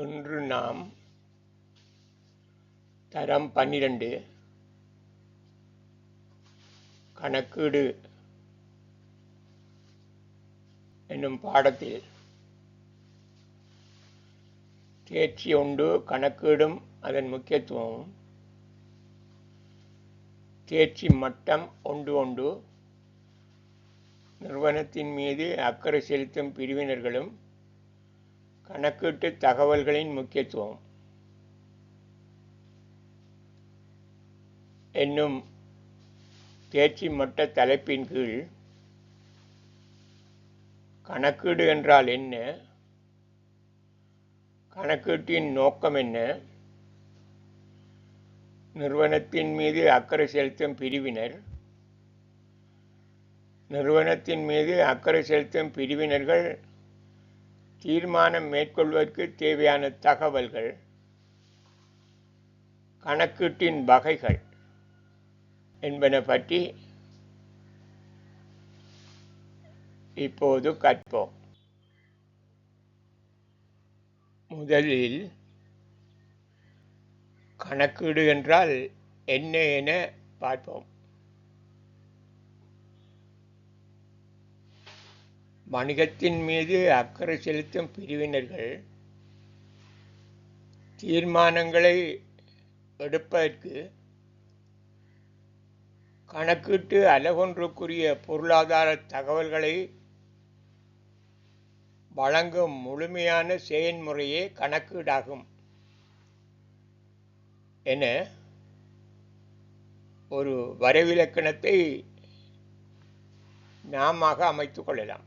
இன்று நாம் தரம் 12 கணக்கீடு என்னும் பாடத்தில் தேர்ச்சி உண்டு கணக்கீடும் அதன் முக்கியத்துவமும், தேர்ச்சி மட்டம் ஒன்று நிறுவனத்தின் மீது அக்கறை செலுத்தும் பிரிவினர்களும் கணக்கீட்டு தகவல்களின் முக்கியத்துவம் என்னும் தேர்ச்சி மட்ட தலைப்பின் கீழ் கணக்கீடு என்றால் என்ன, கணக்கீட்டின் நோக்கம் என்ன, நிறுவனத்தின் மீது அக்கறை செலுத்தும் பிரிவினர், நிறுவனத்தின் மீது அக்கறை செலுத்தும் பிரிவினர்கள் தீர்மானம் மேற்கொள்வதற்கு தேவையான தகவல்கள், கணக்கீட்டின் வகைகள் என்பன பற்றி இப்போது கற்போம். முதலில் கணக்கீடு என்றால் என்ன என பார்ப்போம். வணிகத்தின் மீது அக்கறை செலுத்தும் பிரிவினர்கள் தீர்மானங்களை எடுப்பதற்கு கணக்கீட்டு அலகொன்றுக்குரிய பொருளாதார தகவல்களை வழங்கும் முழுமையான செயல்முறையே கணக்கீடாகும் என ஒரு வரைவிலக்கணத்தை நாம அமைத்துக் கொள்ளலாம்.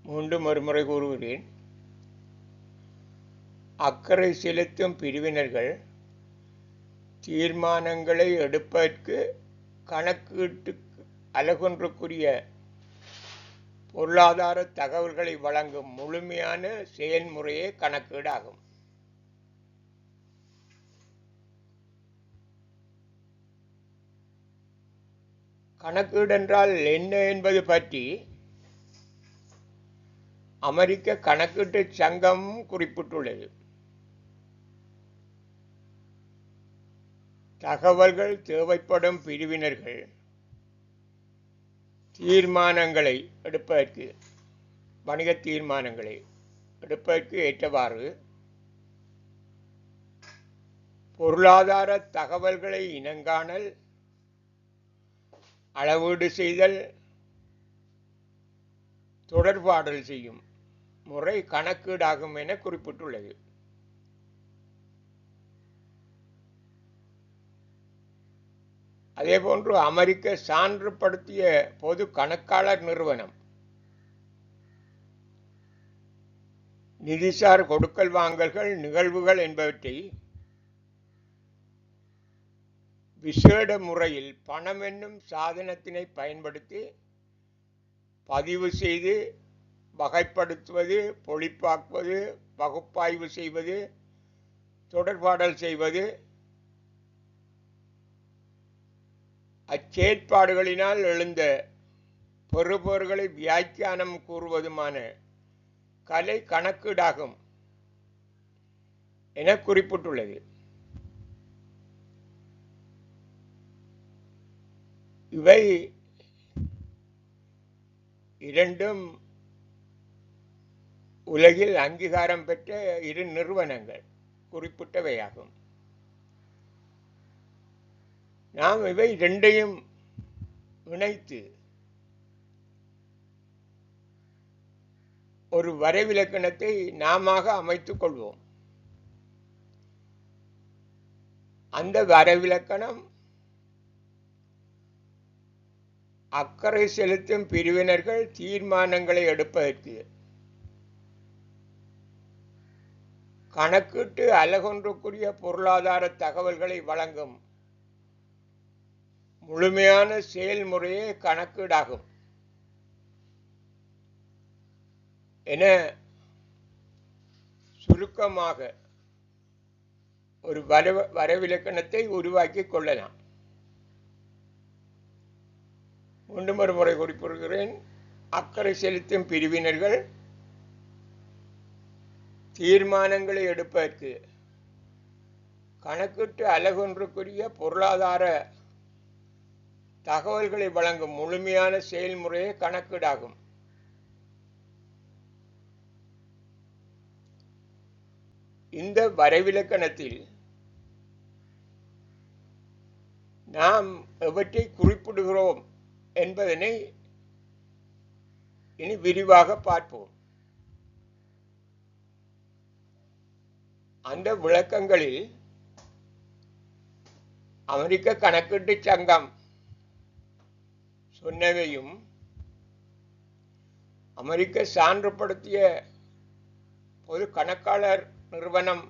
மீண்டும் ஒருமுறை கூறுகிறேன். அக்கறை செலுத்தும் பிரிவினர்கள் தீர்மானங்களை எடுப்பதற்கு கணக்கீட்டு அலகொன்றுக்குரிய பொருளாதார தகவல்களை வழங்கும் முழுமையான செயல்முறையே கணக்கீடாகும். கணக்கீடு என்றால் என்ன என்பது பற்றி அமெரிக்க கணக்கீட்டு சங்கம் குறிப்பிட்டுள்ளது. தகவல்கள் தேவைப்படும் பிரிவினர்கள் தீர்மானங்களை எடுப்பதற்கு, வணிக தீர்மானங்களை எடுப்பதற்கு ஏற்றவாறு பொருளாதார தகவல்களை இனங்காணல், அளவீடு செய்தல், தொடர்பாடல் செய்யும் முறை கணக்கீடாகும் என குறிப்பிட்டுள்ளது. அதேபோன்று அமெரிக்க சான்றுபடுத்திய பொது கணக்காளர் நிறுவனம் நிதிசார் கொடுக்கல் வாங்கல்கள், நிகழ்வுகள் என்பவற்றை விசேட முறையில் பணம் என்னும் சாதனத்தினை பயன்படுத்தி பதிவு செய்து வகைப்படுத்துவது, பொழிப்பாக்குவது, பகுப்பாய்வு செய்வது, தொடர்பாடல் செய்வது, அச்செயற்பாடுகளினால் எழுந்த பெறுபொருள்களை வியாக்கியானம் கூறுவதுமான கலை கணக்கீடாகும் என குறிப்பிட்டுள்ளது. இவை இரண்டும் உலகில் அங்கீகாரம் பெற்ற இரு நிறுவனங்கள் குறிப்பிட்டவையாகும். நாம் இவை இரண்டையும் இணைத்து ஒரு வரைவிலக்கணத்தை நாம அமைத்துக் கொள்வோம். அந்த வரைவிலக்கணம் அக்கறை செலுத்தும் பிரிவினர்கள் தீர்மானங்களை எடுப்பதற்கு கணக்கீட்டு அலகொன்றுக்குரிய பொருளாதார தகவல்களை வழங்கும் முழுமையான செயல்முறையே கணக்கீடாகும் என சுருக்கமாக ஒரு வரைவிலக்கணத்தை உருவாக்கி கொள்ளலாம். மீண்டும் ஒரு முறை குறிப்பிடுகிறேன். அக்கறை செலுத்தும் பிரிவினர்கள் தீர்மானங்களை எடுப்பதற்கு கணக்கிட்டு அலகொன்றுக்குரிய பொருளாதார தகவல்களை வழங்கும் முழுமையான செயல்முறையே கணக்கீடாகும். இந்த வரைவிலக்கணத்தில் நாம் எவற்றை குறிப்பிடுகிறோம் என்பதனை இனி விரிவாக பார்ப்போம். அந்த விளக்கங்களில் அமெரிக்க கணக்கீட்டு சங்கம் சொன்னவையும் அமெரிக்க சான்றுபடுத்திய பொது கணக்காளர் நிறுவனம்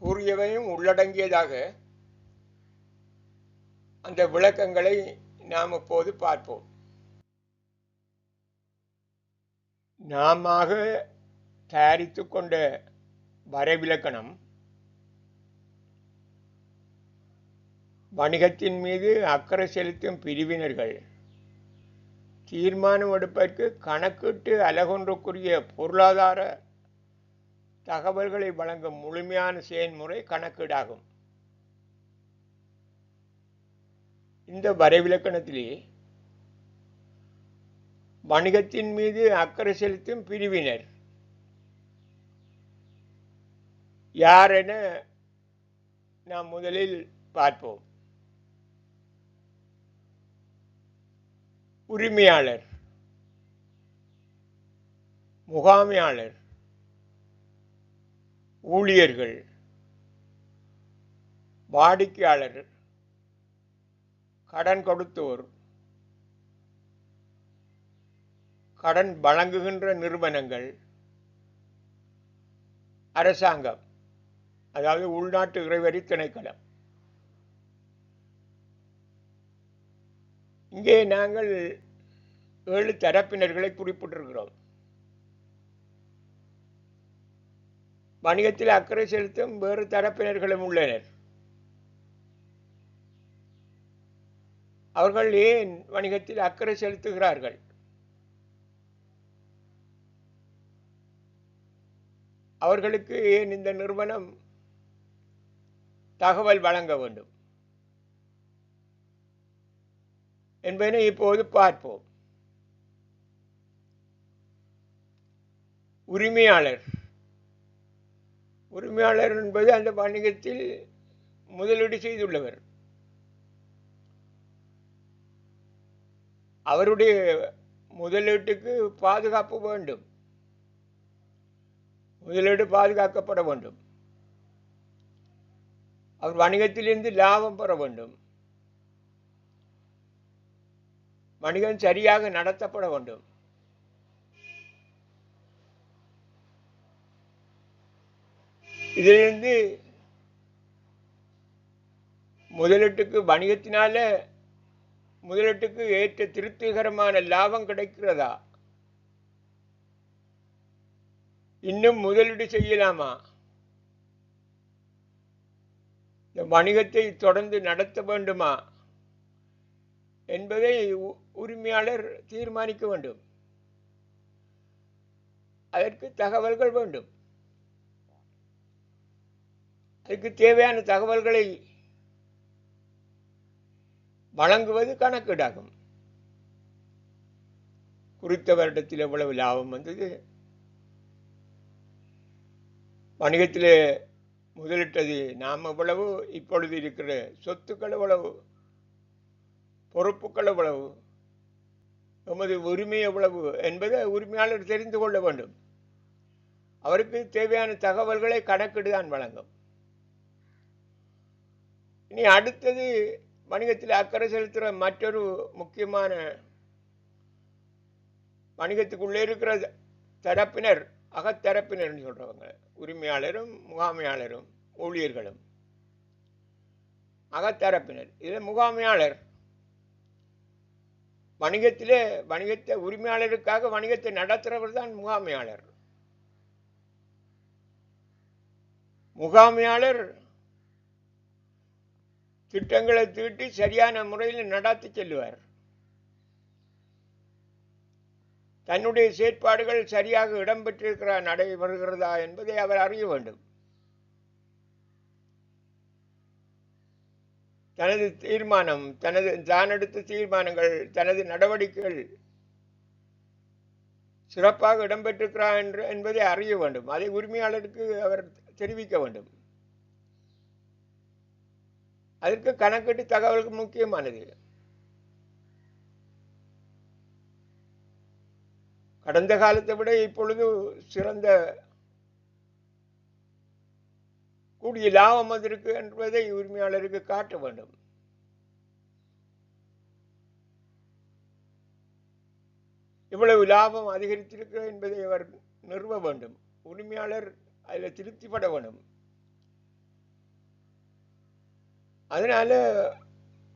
கூறியவையும் உள்ளடங்கியதாக அந்த விளக்கங்களை நாம் இப்போது பார்ப்போம். நாம தயாரித்து கொண்ட வரைவிலக்கணம் வணிகத்தின் மீது அக்கறை செலுத்தும் பிரிவினர்கள் தீர்மானம் எடுப்பதற்கு கணக்கிட்டு அலகொன்றுக்குரிய பொருளாதார தகவல்களை வழங்கும் முழுமையான செயல்முறை கணக்கீடாகும். இந்த வரைவிலக்கணத்திலே வணிகத்தின் மீது அக்கறை செலுத்தும் பிரிவினர் யார் என நாம் முதலில் பார்ப்போம். உரிமையாளர், முகாமையாளர், ஊழியர்கள், வாடிக்கையாளர், கடன் கொடுத்தோர், கடன் வழங்குகின்ற நிறுவனங்கள், அரசாங்கம், அதாவது உள்நாட்டு இறைவரி திணைக்களம். இங்கே நாங்கள் 7 தரப்பினர்களை குறிப்பிட்டிருக்கிறோம். வணிகத்தில் அக்கறை செலுத்தும் வேறு தரப்பினர்களும் உள்ளனர். அவர்கள் ஏன் வணிகத்தில் அக்கறை செலுத்துகிறார்கள்? அவர்களுக்கு ஏன் இந்த நிறுவனம் தகவல் வழங்க வேண்டும் என்பதை இப்போது பார்ப்போம். உரிமையாளர் என்பது அந்த வணிகத்தில் முதலீடு செய்துள்ளவர். அவருடைய முதலீட்டுக்கு பாதுகாப்பு வேண்டும். முதலீடு பாதுகாக்கப்பட வேண்டும். அவர் வணிகத்திலிருந்து லாபம் பெற வேண்டும். வணிகம் சரியாக நடத்தப்பட வேண்டும். இதிலிருந்து முதலீட்டுக்கு ஏற்ற திருப்திகரமான லாபம் கிடைக்கிறதா? இன்னும் முதலீடு செய்யலாமா? இந்த வணிகத்தை தொடர்ந்து நடத்த வேண்டுமா என்பதை உரிமையாளர் தீர்மானிக்க வேண்டும். அதற்கு தகவல்கள் வேண்டும். அதுக்கு தேவையான தகவல்களை வழங்குவது கணக்கீடாகும். குறித்த வருடத்தில் எவ்வளவு லாபம் வந்தது, வணிகத்தில் முதலிட்டது நாம் எவ்வளவு, இப்பொழுது இருக்கிற சொத்துக்கள் எவ்வளவு, பொறுப்புகள் எவ்வளவு, எமது உரிமை எவ்வளவு என்பதை உரிமையாளர் தெரிந்து கொள்ள வேண்டும். அவருக்கு தேவையான தகவல்களை கணக்கீடுதான் வழங்கும். இனி அடுத்தது வணிகத்தில் அக்கறை செலுத்துகிற மற்றொரு முக்கியமான வணிகத்துக்குள்ளே இருக்கிற தரப்பினர், அகத்தரப்பினர் சொல்றவங்க, உரிமையாளரும் முகாமையாளரும் ஊழியர்களும். அகத்தரப்பினர் இதில் முகாமையாளர் வணிகத்தை உரிமையாளருக்காக வணிகத்தை நடத்துகிறவர் தான் முகாமையாளர். முகாமையாளர் திட்டங்களை தீட்டி சரியான முறையில் நடத்தி செல்லுவார். தன்னுடைய செயற்பாடுகள் சரியாக இடம்பெற்றிருக்கிற நடைபெறுகிறதா என்பதை அவர் அறிய வேண்டும். தனது தீர்மானம், தான் எடுத்த தீர்மானங்கள், தனது நடவடிக்கைகள் சிறப்பாக இடம்பெற்றிருக்கிறார் என்பதை அறிய வேண்டும். அதை உரிமையாளருக்கு அவர் தெரிவிக்க வேண்டும். அதற்கு கணக்கீட்டு தகவல்கள் முக்கியமானது. கடந்த காலத்தை விட இப்பொழுது சிறந்த கூடிய லாபம் வந்திருக்கு என்பதை உரிமையாளருக்கு காட்ட வேண்டும். இவ்வளவு லாபம் அதிகரித்திருக்கிறது என்பதை அவர் நிறுவ வேண்டும். உரிமையாளர் அதில் திருப்திப்பட வேண்டும். அதனால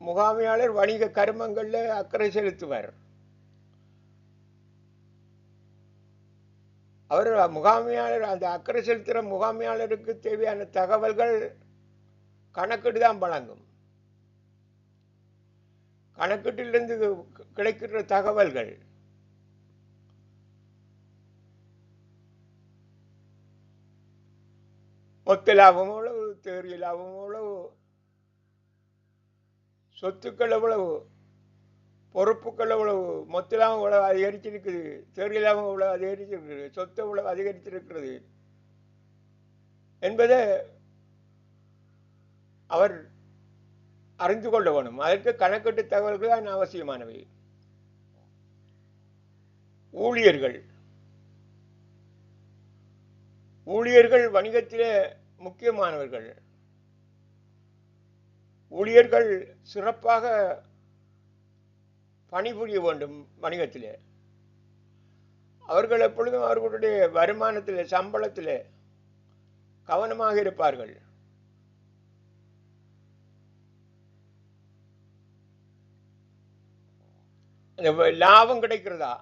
முகாமையாளர் வணிக கருமங்கள்ல அக்கறை செலுத்துவார். அவர் முகாமையாளர் அந்த அக்கறை செலுத்துகிற முகாமையாளருக்கு தேவையான தகவல்கள் கணக்கீடு தான் வழங்கும். கணக்கீட்டிலிருந்து கிடைக்கிற தகவல்கள் மொத்த லாபம் எவ்வளவு, தேறிய லாபம் எவ்வளவு, சொத்துக்கள் எவ்வளவு, பொறுப்புகள் எவ்வளவு, மொத்த லாபம் எவ்வளவு அதிகரிச்சிருக்குது, தேறிய லாபம் எவ்வளவு அதிகரிச்சிருக்கிறது, சொத்து எவ்வளவு அதிகரித்திருக்கிறது என்பதை அவர் அறிந்து கொள்ள வேணும். அதற்கு கணக்கீட்டு தகவல்கள் தான் அவசியமானவை. ஊழியர்கள் வணிகத்திலே முக்கியமானவர்கள். ஊழியர்கள் சிறப்பாக பணிபுரிய வேண்டும். வணிகத்திலே அவர்கள் எப்பொழுதும் அவர்களுடைய வருமானத்திலே, சம்பளத்திலே கவனமாக இருப்பார்கள். லாபம் கிடைக்கிறதா,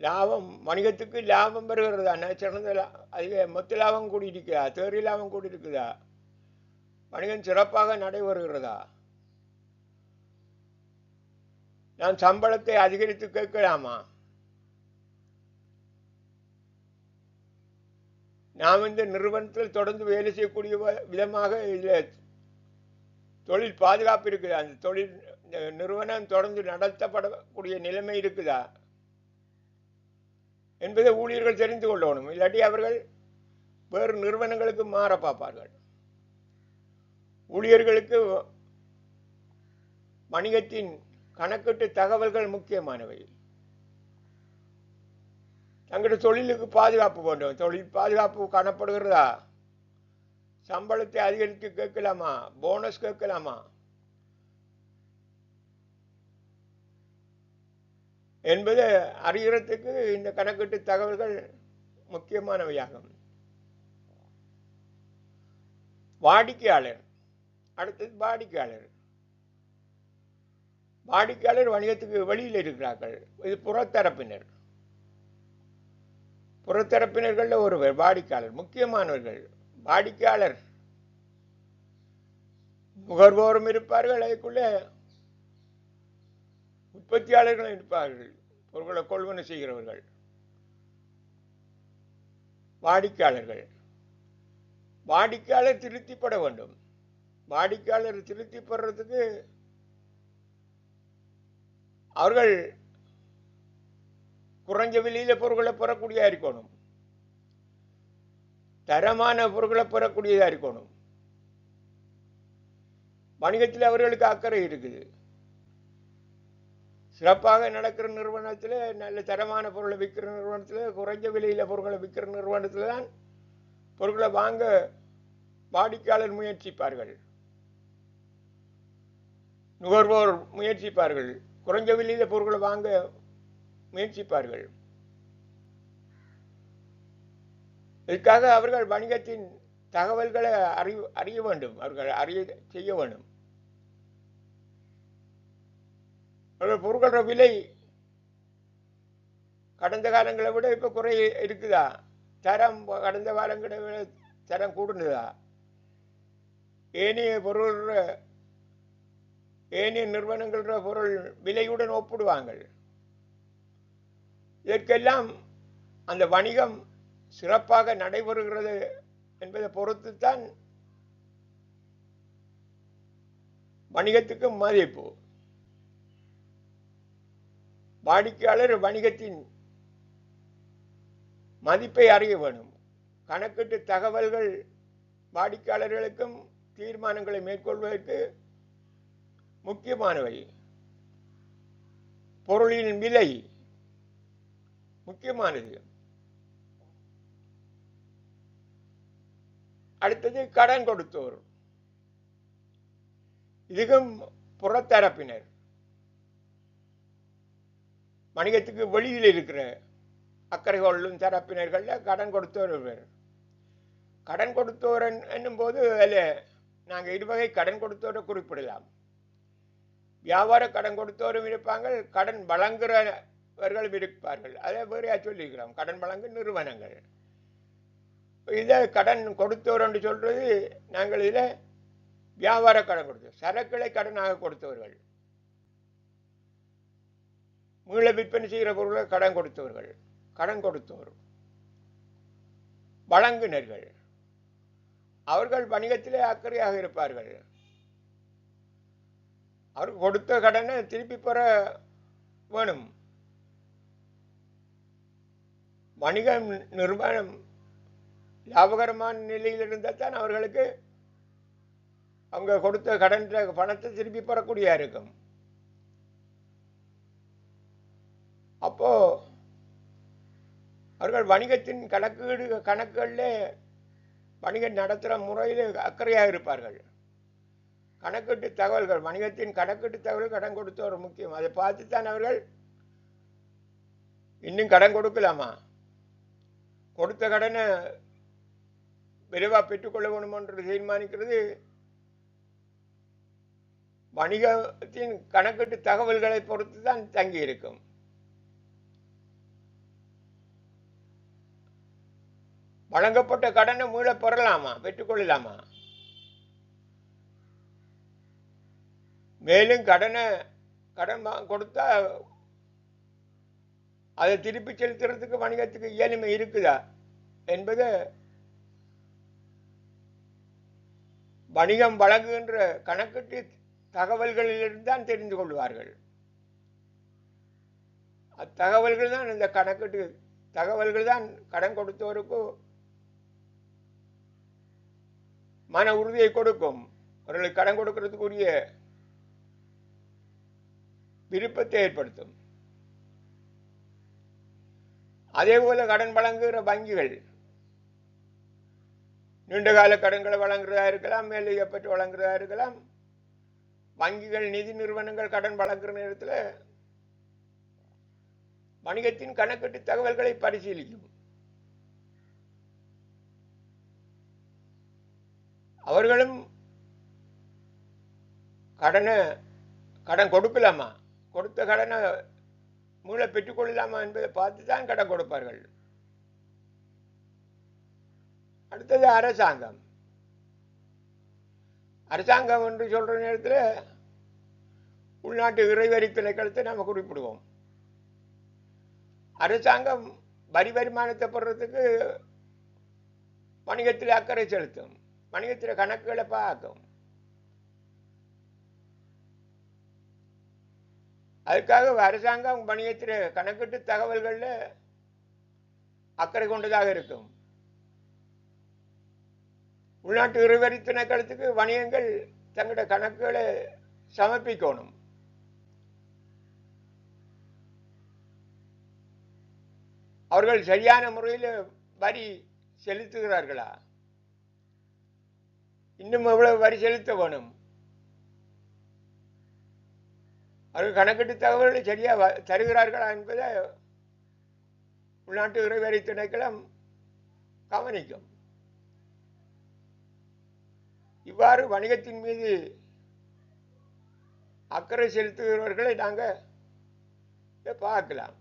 லாபம் வணிகத்துக்கு லாபம் வருகிறதா, சிறந்த அதிக மொத்த லாபம் கூடியிருக்குதா, தேறிய லாபம் கூடியிருக்குதா, வணிகம் சிறப்பாக நடைபெறுகிறதா, நான் சம்பளத்தை அதிகரித்து கேட்கலாமா, நாம் இந்த நிறுவனத்தில் தொடர்ந்து வேலை செய்யக்கூடிய விதமாக இதில் தொழில் பாதுகாப்பு இருக்குதா, அந்த தொழில் நிறுவனம் தொடர்ந்து நடத்தப்படக்கூடிய நிலைமை இருக்குதா என்பதை ஊழியர்கள் தெரிந்து கொள்ளணும். இல்லாட்டி அவர்கள் வேறு நிறுவனங்களுக்கு மாற பார்ப்பார்கள். ஊழியர்களுக்கு வணிகத்தின் கணக்கீட்டு தகவல்கள் முக்கியமானவை. தங்களுடைய தொழிலுக்கு பாதுகாப்பு வேண்டும். தொழில் பாதுகாப்பு காணப்படுகிறதா, சம்பளத்தை அதிகரித்து கேட்கலாமா, போனஸ் கேட்கலாமா என்பதை அறிகிறதுக்கு இந்த கணக்கீட்டு தகவல்கள் முக்கியமானவையாகும். வாடிக்கையாளர், அடுத்தது வாடிக்கையாளர். வாடிக்கையாளர் வணிகத்துக்கு வெளியில் இருக்கிறார்கள். இது புறத்தரப்பினர். புறத்தரப்பினர்கள் ஒருவர் வாடிக்கையாளர், முக்கியமானவர்கள். வாடிக்கையாளர் நுகர்வோரும் இருப்பார்கள், அதுக்குள்ள உற்பத்தியாளர்கள் இருப்பார்கள், பொருட்களை கொள்வனை செய்கிறவர்கள். வாடிக்கையாளர்கள், வாடிக்கையாளர் திருப்திப்பட வேண்டும். வாடிக்கையாளர் திருப்திப்படுறதுக்கு அவர்கள் குறைஞ்ச விலையில பொருட்களை பெறக்கூடியதா இருக்கணும், தரமான பொருட்களை பெறக்கூடியதா இருக்கணும். வணிகத்தில் அவர்களுக்கு அக்கறை இருக்குது. சிறப்பாக நடக்கிற நிறுவனத்தில், நல்ல தரமான பொருளை விற்கிற நிறுவனத்தில், குறைஞ்ச விலையில் பொருட்களை விற்கிற நிறுவனத்தில் தான் பொருட்களை வாங்க வாடிக்கையாளர் முயற்சிப்பார்கள், நுகர்வோர் முயற்சிப்பார்கள், குறைஞ்ச விலையில் பொருட்களை வாங்க முயற்சிப்பார்கள். இதற்காக அவர்கள் வணிகத்தின் தகவல்களை அறிய வேண்டும், அவர்கள் செய்ய வேண்டும். அவர்கள் பொருட்கள விலை கடந்த காலங்களை விட இப்ப குறை இருக்குதா, தரம் கடந்த காலங்களை விட தரம் கூடுனதா, ஏனைய பொருள் ஏனைய நிறுவனங்கள் பொருள் விலையுடன் ஒப்பிடுவாங்க. இதற்கெல்லாம் அந்த வணிகம் சிறப்பாக நடைபெறுகிறது என்பதை பொறுத்துத்தான் வணிகத்துக்கு மதிப்பு. வாடிக்கையாளர் வணிகத்தின் மதிப்பை அறிய வேணும். கணக்கீட்டு தகவல்கள் வாடிக்கையாளர்களுக்கும் தீர்மானங்களை மேற்கொள்வதற்கு முக்கியமானவை. பொருளின் விலை முக்கியமானது. அடுத்தது கடன் கொடுத்தோர். இதுவும் புறத்தரப்பினர். வணிகத்துக்கு வெளியில் இருக்கிற அக்கறை கொள்ளும் தரப்பினர்கள் கடன் கொடுத்தோர். கடன் கொடுத்தோர் என்னும் போது அதில் நாங்கள் இருவகை கடன் கொடுத்தோரை குறிப்பிடலாம். வியாபார கடன் கொடுத்தோரும் இருப்பாங்க, கடன் வழங்குறவர்களும் இருப்பார்கள். அதை வேறையா சொல்லியிருக்கிறோம். கடன் வழங்கும் நிறுவனங்கள். இதை கடன் கொடுத்தோர் என்று சொல்றது நாங்கள் இதில் வியாபார கடன் கொடுத்தோர், சரக்குகளை கடனாக கொடுத்தவர்கள், மீள விற்பனை செய்கிற பொருளை கடன் கொடுத்தவர்கள். கடன் கொடுத்தோர் வழங்குனர்கள். அவர்கள் வணிகத்திலே அக்கறையாக இருப்பார்கள். அவருக்கு கொடுத்த கடனை திருப்பி பெற வேணும். வணிக நிறுவனம் லாபகரமான நிலையில் இருந்தால் தான் அவர்களுக்கு அவங்க கொடுத்த கடன் பணத்தை திருப்பி பெறக்கூடிய இருக்கும். அப்போ அவர்கள் வணிகத்தின் கணக்குகளில் வணிகம் நடத்துகிற முறையில் அக்கறையாக இருப்பார்கள். கணக்கீட்டு தகவல்கள், வணிகத்தின் கணக்கீட்டு தகவல் கடன் கொடுத்தவர் முக்கியம். அதை பார்த்துத்தான் அவர்கள் இன்னும் கடன் கொடுக்கலாமா, கொடுத்த கடனை விரைவாக பெற்றுக்கொள்ள வேணும் என்று தீர்மானிக்கிறது வணிகத்தின் கணக்கீட்டு தகவல்களை பொறுத்து தான் தங்கி இருக்கும். வழங்கப்பட்ட கடனை மீள பெறலாமா, பெற்றுக்கொள்ளலாமா, மேலும் கடன் கொடுத்தா அதை திருப்பி செலுத்துறதுக்கு வணிகத்துக்கு இயலுமை இருக்குதா என்பது வணிகம் வழங்குகின்ற கணக்கீட்டு தகவல்களிலிருந்து தான் தெரிந்து கொள்வார்கள். அத்தகவல்கள் தான் இந்த கணக்கீட்டு தகவல்கள் தான் கடன் கொடுத்தவருக்கு மன உறுதியை கொடுக்கும். அவர்களுக்கு கடன் கொடுக்கறதுக்குரிய விருப்பத்தை ஏற்படுத்தும். அதே போல கடன் வழங்குகிற வங்கிகள் நீண்டகால கடன்களை வழங்குறதா இருக்கலாம், மேலதிகப்பட்டு வழங்குறதா இருக்கலாம். வங்கிகள், நிதி நிறுவனங்கள் கடன் வழங்குற நேரத்தில் வணிகத்தின் கணக்கீட்டு தகவல்களை பரிசீலிக்கும். அவர்களும் கடன் கொடுக்கலாமா, கொடுத்த கடனை மூளை பெற்றுக்கொள்ளலாமா என்பதை பார்த்து தான் கடன் கொடுப்பார்கள். அடுத்தது அரசாங்கம். அரசாங்கம் என்று சொல்ற நேரத்தில் உள்நாட்டு இறைவரி திணைக்களத்தை நாம் குறிப்பிடுவோம். அரசாங்கம் வரி வருமானத்தை பெறறதுக்கு வணிகத்தில் அக்கறை செலுத்தும், வணிகத்தில் கணக்குகளை பார்க்கும். அதுக்காக அரசாங்கம் வணிகத்தில் கணக்கீட்டு தகவல்களில் அக்கறை கொண்டதாக இருக்கும். உள்நாட்டு இறைவரி திணைக்களத்துக்கு வணிகங்கள் தங்களோட கணக்குகளை சமர்ப்பிக்கணும். அவர்கள் சரியான முறையில் வரி செலுத்துகிறார்களா, இன்னும் எவ்வளவு வரி செலுத்த வேணும், அவர்கள் கணக்கீட்டு தகவல்களை சரியாக தருகிறார்களா என்பதை உள்நாட்டு இறைவரி திணைக்களம் கவனிக்கும். இவ்வாறு வணிகத்தின் மீது அக்கறை செலுத்துகிறவர்களை நாங்கள் பார்க்கலாம்.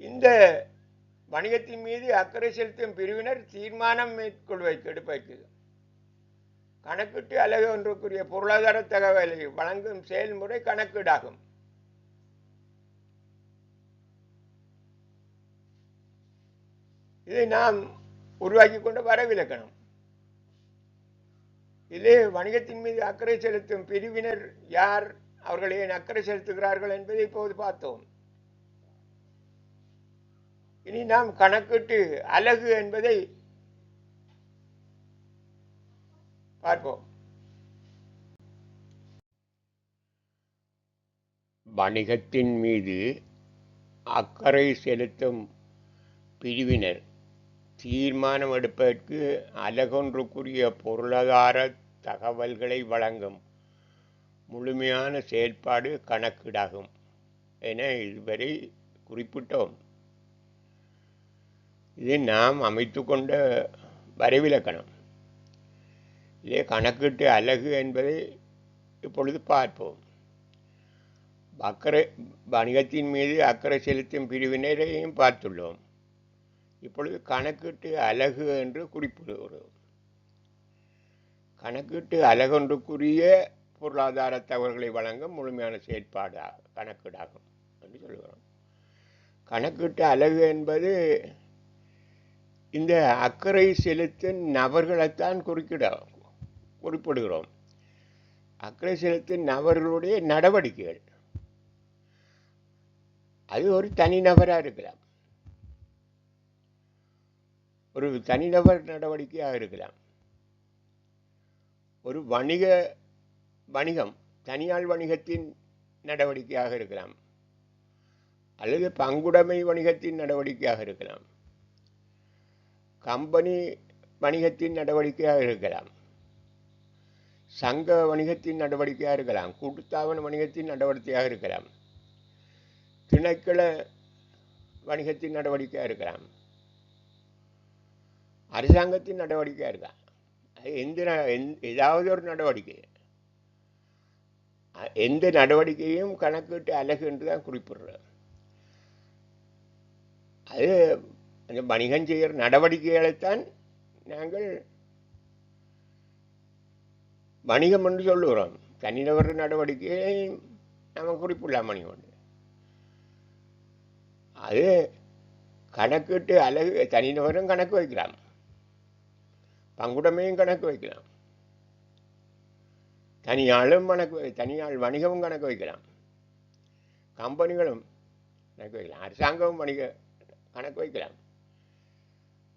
இந்த வணிகத்தின் மீது அக்கறை செலுத்தும் பிரிவினர் தீர்மானம் எடுப்பதற்கு கணக்கிட்டு அலகு ஒன்றுக்குரிய பொருளாதார தகவலை வழங்கும் செயல்முறை கணக்கீடாகும். இதை நாம் உருவாக்கி கொண்ட வரவிலக்கணம். இதிலே வணிகத்தின் மீது அக்கறை செலுத்தும் பிரிவினர் யார், அவர்கள் ஏன் அக்கறை செலுத்துகிறார்கள் என்பதை இப்போது பார்த்தோம். இனி நாம் கணக்கீட்டு அலகு என்பதை பார்ப்போம். வணிகத்தின் மீது அக்கறை செலுத்தும் பிரிவினர் தீர்மானம் எடுப்பதற்கு அலகொன்றுக்குரிய பொருளாதார தகவல்களை வழங்கும் முழுமையான செயல்பாடு கணக்கீடாகும் என இதுவரை குறிப்பிட்டோம். இது நாம் அமைத்து கொண்ட வரைவிலக்கணம். இதே கணக்கீட்டு அலகு என்பதை இப்பொழுது பார்ப்போம். வணிகத்தின் மீது அக்கறை செலுத்தும் பிரிவினரையும் பார்த்துள்ளோம். இப்பொழுது கணக்கீட்டு அலகு என்று குறிப்பிடுகிறோம். கணக்கீட்டு அலகொன்றுக்குரிய பொருளாதார தகவல்களை வழங்கும் முழுமையான செயற்பாடு கணக்கீடாகும் என்று சொல்கிறோம். கணக்கீட்டு அலகு என்பது இந்த அக்கறை செலுத்தும் நபர்களைத்தான் குறிப்பிடுகிறோம். அக்கறை செலுத்தும் நபர்களுடைய நடவடிக்கைகள், அது ஒரு தனிநபராக இருக்கலாம், ஒரு தனிநபர் நடவடிக்கையாக இருக்கலாம், ஒரு வணிகம் தனியார் வணிகத்தின் நடவடிக்கையாக இருக்கலாம், அல்லது பங்குடைமை வணிகத்தின் நடவடிக்கையாக இருக்கலாம், கம்பெனி வணிகத்தின் நடவடிக்கையாக இருக்கலாம், சங்க வணிகத்தின் நடவடிக்கையாக இருக்கலாம், கூட்டுத்தாபன வணிகத்தின் நடவடிக்கையாக இருக்கலாம், திணைக்கள வணிகத்தின் நடவடிக்கையாக இருக்கலாம், அரசாங்கத்தின் நடவடிக்கையாக இருக்கலாம். ஏதாவது ஒரு நடவடிக்கை, எந்த நடவடிக்கையும் கணக்கீட்டு அலகு என்று தான் குறிப்பிடுறோம். அது அந்த வணிகம் செய்கிற நடவடிக்கைகளைத்தான் நாங்கள் வணிகம் என்று சொல்லுகிறோம். தனிநபர் நடவடிக்கையை நாம் குறிப்பிடலாம் வணிகம். அது கணக்கீட்டு அலகு தனிநபரும் கணக்கு வைக்கலாம், பங்குடைமையும் கணக்கு வைக்கலாம், தனியாள் வணிகமும் கணக்கு வைக்கலாம், கம்பெனிகளும் கணக்கு வைக்கலாம், அரசாங்கமும் கணக்கு வைக்கலாம்.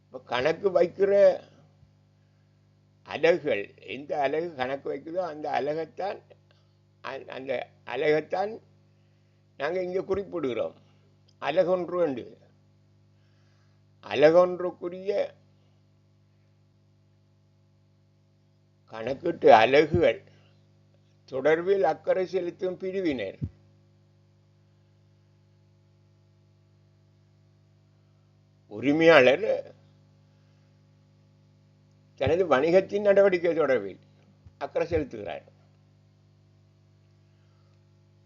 இப்போ கணக்கு வைக்கிற அலகுகள், எந்த அலகு கணக்கு வைக்குதோ அந்த அலகைத்தான் நாங்கள் இங்கே குறிப்பிடுகிறோம். அலகொன்றுக்குரிய கணக்கீட்டு அலகுகள் தொடர்பில் அக்கறை செலுத்தும் பிரிவினர் உரிமையாளர் தனது வணிகத்தின் நடவடிக்கை தொடர்பில் அக்கறை செலுத்துகிறார்.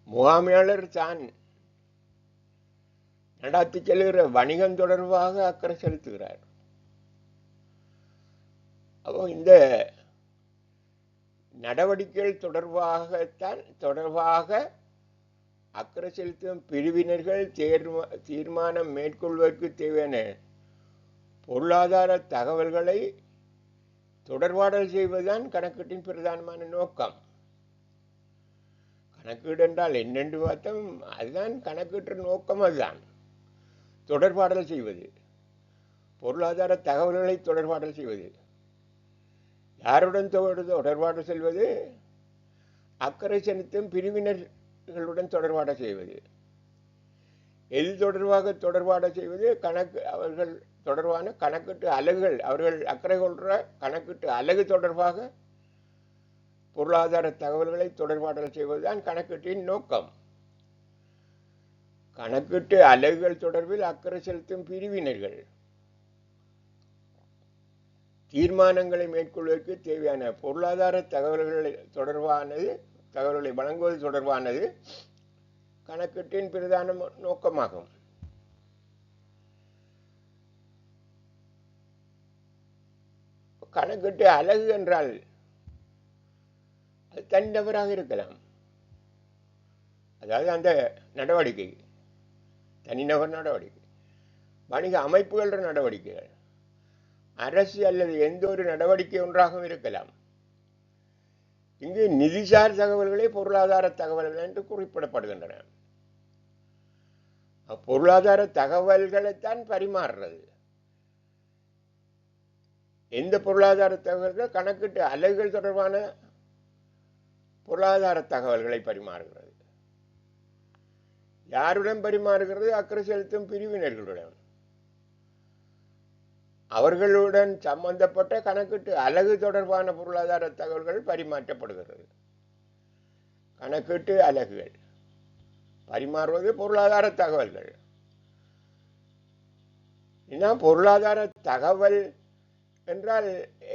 முகாமையாளர் தான் நடாத்தி செல்கிற வணிகம் தொடர்பாக அக்கறை செலுத்துகிறார். அப்போ இந்த நடவடிக்கைகள் தொடர்பாக அக்கறை செலுத்தும் பிரிவினர்கள் தீர்மானம் மேற்கொள்வதற்கு தேவையான பொருளாதார தகவல்களை தொடர்பாடல் செய்வதுதான் கணக்கீட்டின் பிரதானமான நோக்கம். கணக்கீடு என்றால் என்னென்று பார்த்தோம், அதுதான் கணக்கீட்டு நோக்கம். அதுதான் தொடர்பாடல் செய்வது, பொருளாதார தகவல்களை தொடர்பாடல் செய்வது. யாருடன் தொடர்பாடல் செல்வது? அக்கறை செலுத்தும் பிரிவினர்களுடன் தொடர்பாடல் செய்வது. எது தொடர்பாக தொடர்பாடல் செய்வது? அவர்கள் தொடர்பான கணக்கீட்டு அலகுகள், அவர்கள் அக்கறை கொள்கிற கணக்கீட்டு அலகு தொடர்பாக பொருளாதார தகவல்களை தொடர்பாடல் செய்வதுதான் கணக்கீட்டின் நோக்கம். கணக்கீட்டு அலகுகள் தொடர்பில் அக்கறை செலுத்தும் பிரிவினர்கள் தீர்மானங்களை மேற்கொள்வதற்கு தேவையான பொருளாதார தகவல்களை வழங்குவது தொடர்பானது கணக்கீட்டின் பிரதான நோக்கமாகும். கணக்கீட்டு அலகு என்றால் அது தனிநபராக இருக்கலாம். அதாவது அந்த நடவடிக்கை தனிநபர் நடவடிக்கை, வணிக அமைப்புகள நடவடிக்கைகள், அரசு அல்லது எந்த ஒரு நடவடிக்கை ஒன்றாகவும் இருக்கலாம். இங்கு நிதிசார் தகவல்களே பொருளாதார தகவல்கள் என்று குறிப்பிடப்படுகின்றன. பொருளாதார தகவல்களைத்தான் பரிமாறுறது. எந்த பொருளாதார தகவல்கள்? கணக்கிட்டு அலகுகள் தொடர்பான பொருளாதார தகவல்களை பரிமாறுகிறது. யாருடன் பரிமாறுகிறது? அக்கறை செலுத்தும் பிரிவினர்களுடன். அவர்களுடன் சம்பந்தப்பட்ட கணக்கிட்டு அலகு தொடர்பான பொருளாதார தகவல்கள் பரிமாற்றப்படுகிறது. கணக்கிட்டு அலகுகள் பரிமாறுவது பொருளாதார தகவல்கள். பொருளாதார தகவல் என்றால்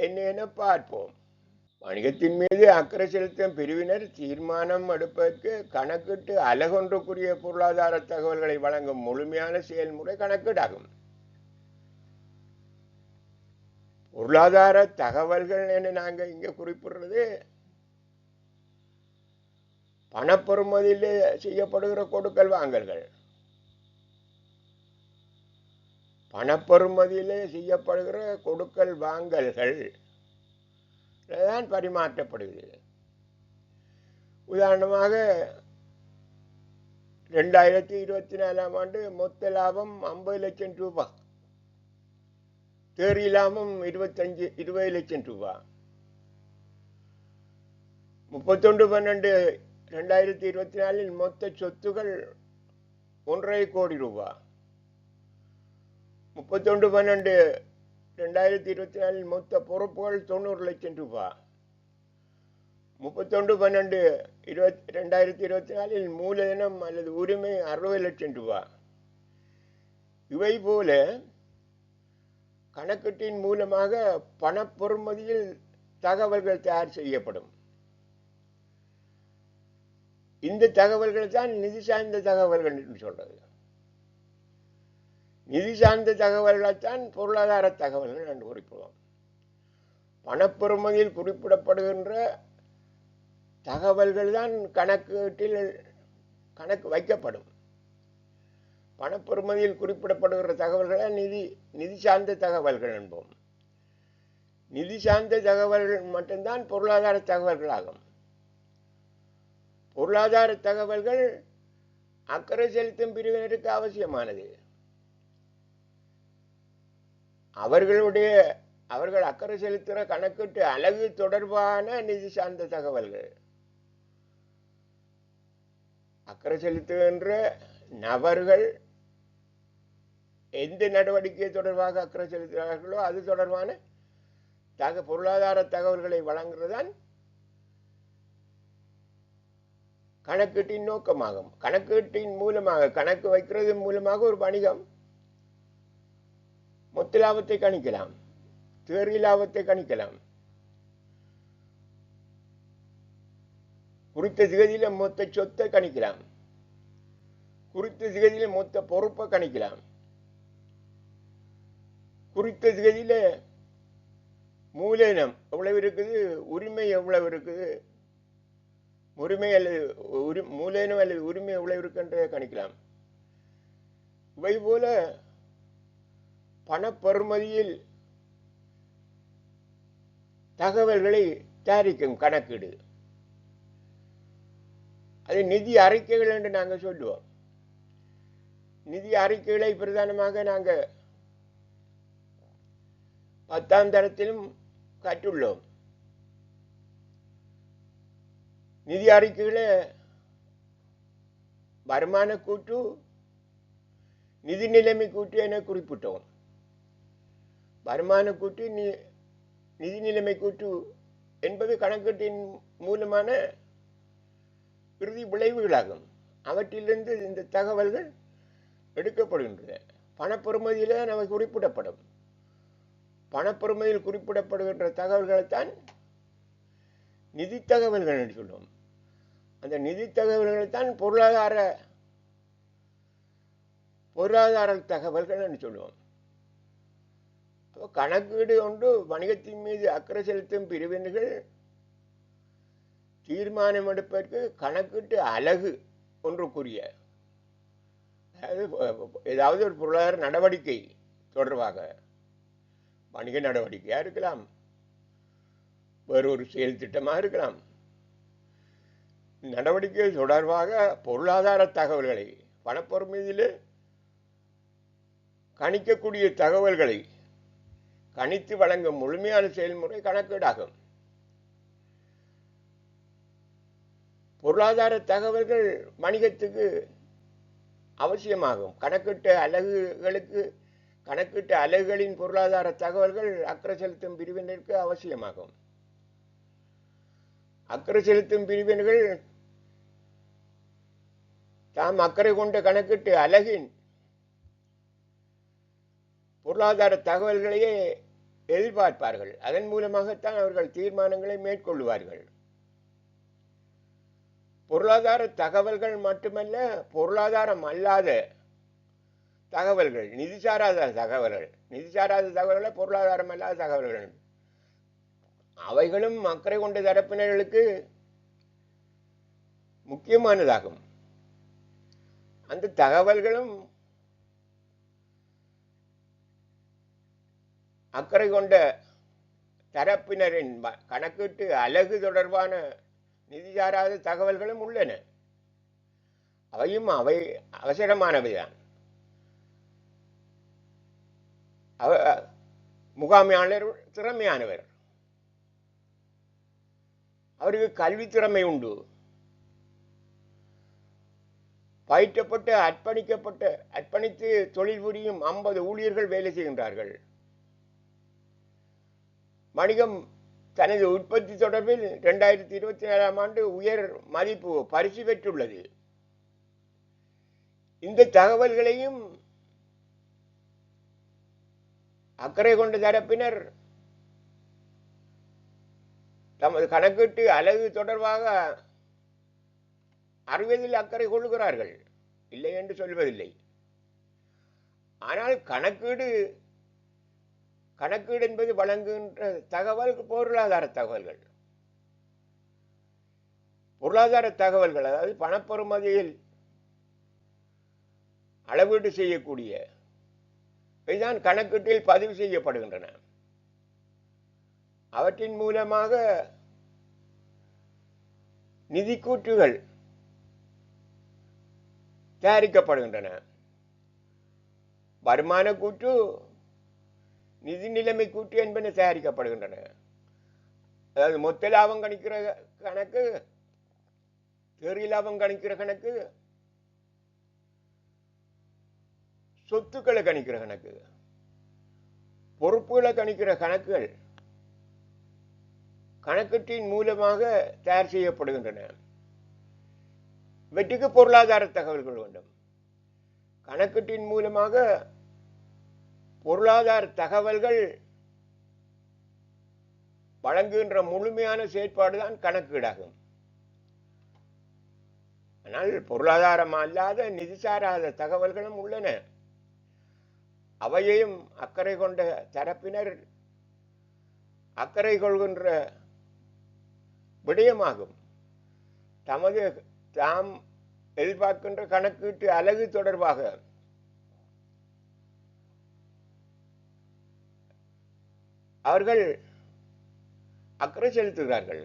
என்ன என பார்ப்போம். வணிகத்தின் மீது அக்கறை செலுத்தும் பிரிவினர் தீர்மானம் எடுப்பதற்கு கணக்கிட்டு அலகொன்றுக்குரிய பொருளாதார தகவல்களை வழங்கும் முழுமையான செயல்முறை கணக்கீடாகும். பொருளாதார தகவல்கள் என நாங்கள் இங்க குறிப்பிடுறது பணப்பெறுமதியிலே செய்யப்படுகிற கொடுக்கல் வாங்கல்கள். பணப்பெறுமதியிலே செய்யப்படுகிற கொடுக்கல் வாங்கல்கள் தான் பரிமாற்றப்படுகிறது. உதாரணமாக 2024 மொத்த லாபம் 50 லட்சம் ரூபாய், தேறி லாபம் 20 லட்சம் ரூபாய். 31/12/2024 மொத்த சொத்துகள் 1.5 கோடி ரூபாய். 31/12/2024 மொத்த பொறுப்புகள் 90 லட்சம் ரூபாய். 31/12/2024 மூலதனம் அல்லது உரிமை 60 லட்சம் ரூபாய். இவை போல கணக்கீட்டின் மூலமாக பணப்பெறுமதியில் தகவல்கள் தயார் செய்யப்படும். இந்த தகவல்கள் தான் நிதி சார்ந்த தகவல்கள் என்று சொல்றது. நிதி சார்ந்த தகவல்களைத்தான் பொருளாதார தகவல்கள் என்று குறிப்பிடுவோம். பணப்பெறுமதியில் குறிப்பிடப்படுகின்ற தகவல்கள் தான் கணக்கு வைக்கப்படும். பணப்பெறுமதியில் குறிப்பிடப்படுகிற தகவல்களை நிதி சார்ந்த தகவல்கள் என்போம். நிதி சார்ந்த தகவல்கள் மட்டும்தான் பொருளாதார தகவல்கள் ஆகும். பொருளாதார தகவல்கள் அக்கறை செலுத்தும் பிரிவினருக்கு அவசியமானது. அவர்கள் அக்கறை செலுத்துகிற கணக்கீட்டு அலகு தொடர்பான நிதி சார்ந்த தகவல்கள். அக்கறை செலுத்துகின்ற நபர்கள் எந்த நடவடிக்கை தொடர்பாக அக்கறை செலுத்துகிறார்களோ அது தொடர்பான பொருளாதார தகவல்களை வழங்குவதுதான் கணக்கீட்டின் நோக்கமாகும். கணக்கீட்டின் மூலமாக, கணக்கு வைக்கிறது மூலமாக ஒரு வணிகம் மொத்த லாபத்தை கணிக்கலாம், தேறி லாபத்தை கணிக்கலாம், குறித்த திகதியில மொத்த சொத்தை கணிக்கலாம், குறித்த திகதியில மொத்த பொறுப்பை கணிக்கலாம், குறித்த திகதியில மூலதனம் எவ்வளவு இருக்குது, உரிமை எவ்வளவு இருக்குது, மூலதனம் அல்லது உரிமை எவ்வளவு இருக்குன்றதை கணிக்கலாம். இவை போல பணப்பெறுமதியில் தகவல்களை தயாரிக்கும் கணக்கீடு. அது நிதி அறிக்கைகள் என்று நாங்கள் சொல்லுவோம். நிதி அறிக்கைகளை பிரதானமாக நாங்கள் 10ஆம் தரத்திலும் கற்றுள்ளோம். நிதி அறிக்கைகளை வருமான கூட்டு, நிதி நிலைமை கூட்டு என குறிப்பிட்டோம். வருமான கூட்டு, நிதி நிலைமை கூட்டு என்பது கணக்கீட்டின் மூலமான இறுதி விளைவுகளாகும். அவற்றிலிருந்து இந்த தகவல்கள் எடுக்கப்படுகின்றன. பணப்பெறுமதியில நம்ம குறிப்பிடப்படும். பணப்பெறுமதியில் குறிப்பிடப்படுகின்ற தகவல்களைத்தான் நிதி தகவல்கள் என்று சொல்லுவோம். அந்த நிதி தகவல்களைத்தான் பொருளாதார தகவல்கள் என்று சொல்லுவோம். கணக்கீடு ஒன்று வணிகத்தின் மீது அக்கறை செலுத்தும் பிரிவினர்கள் தீர்மானம் எடுப்பதற்கு கணக்கீட்டு அலகு ஒன்றுக்குரிய, அதாவது ஏதாவது ஒரு பொருளாதார நடவடிக்கை தொடர்பாக, வணிக நடவடிக்கையாக இருக்கலாம், வேறொரு செயல் திட்டமாக இருக்கலாம், நடவடிக்கை தொடர்பாக பொருளாதார தகவல்களை, பணப்பொறுமையில் கணிக்கக்கூடிய தகவல்களை கணித்து வழங்கும் முழுமையான செயல்முறை கணக்கீடாகும். பொருளாதார தகவல்கள் வணிகத்துக்கு அவசியமாகும். கணக்கீட்டு அலகுகளின் பொருளாதார தகவல்கள் அக்கறை செலுத்தும் பிரிவினருக்கு அவசியமாகும். அக்கறை செலுத்தும் பிரிவினர்கள் தாம் அக்கறை கொண்ட கணக்கீட்டு அலகின் பொருளாதார தகவல்களையே எதிர்பார்ப்பார்கள். அதன் மூலமாகத்தான் அவர்கள் தீர்மானங்களை மேற்கொள்வார்கள். பொருளாதார தகவல்கள் மட்டுமல்ல, பொருளாதாரம் அல்லாத தகவல்கள், நிதி சாராத தகவல்களை பொருளாதாரம் அல்லாத தகவல்கள், அவைகளும் அக்கறை கொண்ட தரப்பினர்களுக்கு முக்கியமானதாகும். அந்த தகவல்களும் அக்கறை கொண்ட தரப்பினரின் கணக்கீட்டு அலகு தொடர்பான நிதி சாராத தகவல்களும் உள்ளன. அவை அவசரமானவைதான். முகாமையாளர் திறமையானவர், அவருக்கு கல்வி திறமை உண்டு, பயிற்றப்பட்டு அர்ப்பணித்து தொழில் புரியும் 50 ஊழியர்கள் வேலை செய்கின்றார்கள். வணிகம் தனது உற்பத்தி தொடர்பில் 2024ஆம் ஆண்டு உயர் மதிப்பு பரிசு பெற்றுள்ளது. இந்த தகவல்களையும் அக்கறை கொண்ட தரப்பினர் தமது கணக்கீட்டு அலகு தொடர்பாக அறிவதில் அக்கறை கொள்கிறார்கள், இல்லை என்று சொல்வதில்லை. ஆனால் கணக்கீடு என்பது வழங்குகின்ற தகவல் பொருளாதார தகவல்கள், அதாவது பணப்பெறுமதியில் அளவீடு செய்யக்கூடிய இதுதான் கணக்கீட்டில் பதிவு செய்யப்படுகின்றன. அவற்றின் மூலமாக நிதி கூற்றுகள் தயாரிக்கப்படுகின்றன. வருமான கூற்று, நிதி நிலைமை கூற்று என்பன தயாரிக்கப்படுகின்றன. அதாவது மொத்த லாபம் கணிக்கிற கணக்கு, தேறி லாபம் கணிக்கிற கணக்கு, சொத்துக்களை கணிக்கிற கணக்கு, பொறுப்புகளை கணிக்கிற கணக்குகள் கணக்கீட்டின் மூலமாக தயார் செய்யப்படுகின்றன. இவற்றுக்கு பொருளாதார தகவல்கள் வேண்டும். கணக்கீட்டின் மூலமாக பொருளாதார தகவல்கள் வழங்குகின்ற முழுமையான செயற்பாடுதான் கணக்கீடாகும். ஆனால் பொருளாதாரம் அல்லாத நிதி சாராத தகவல்களும் உள்ளன. அவையையும் அக்கறை கொண்ட தரப்பினர் அக்கறை கொள்கின்ற விடயமாகும். தாம் எதிர்பார்க்கின்ற கணக்கீட்டு அலகு தொடர்பாக அவர்கள் அக்கறை செலுத்துகிறார்கள்.